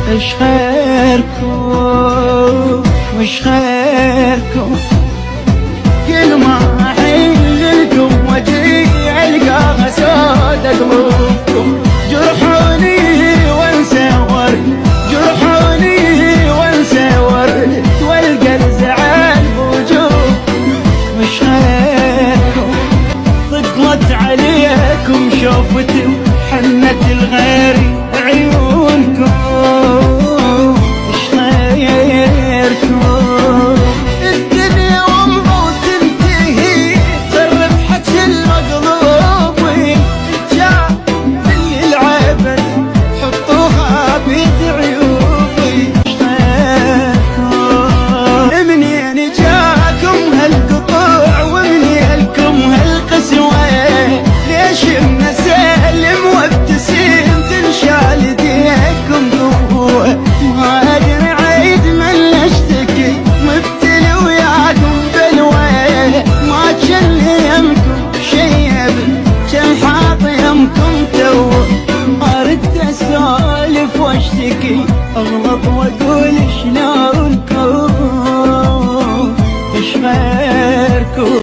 ايش خيركم وش خيركم؟ كل ما احن لكم وجهي القاها سود قلوبكم. جرحوني وانسى ورد، جرحوني وانسى ورد، والقى الزعل بوجوهكم. وش خيركم؟ ثقلت عليكم شوفتي وحنت الغيري عيونكم. وش خيركم؟ الدنيا والله تنتهي خرب حكي المقلوبين. جاء من العبد حطوها بيد عيوبي. وش خيركم؟ منين جاكم هالقطوع ومنين لكم هالقسوة؟ ليش بنسلم وابتسم تنشال ايديكم قوة؟ ما ادري عيد من اشتكي مبتلي وياكم بلوى. ما جن يمكم شيب جن حاط يمكم تو. ردت اسولف واشتكي اغلط واقول شلونكم؟ وش غيركم؟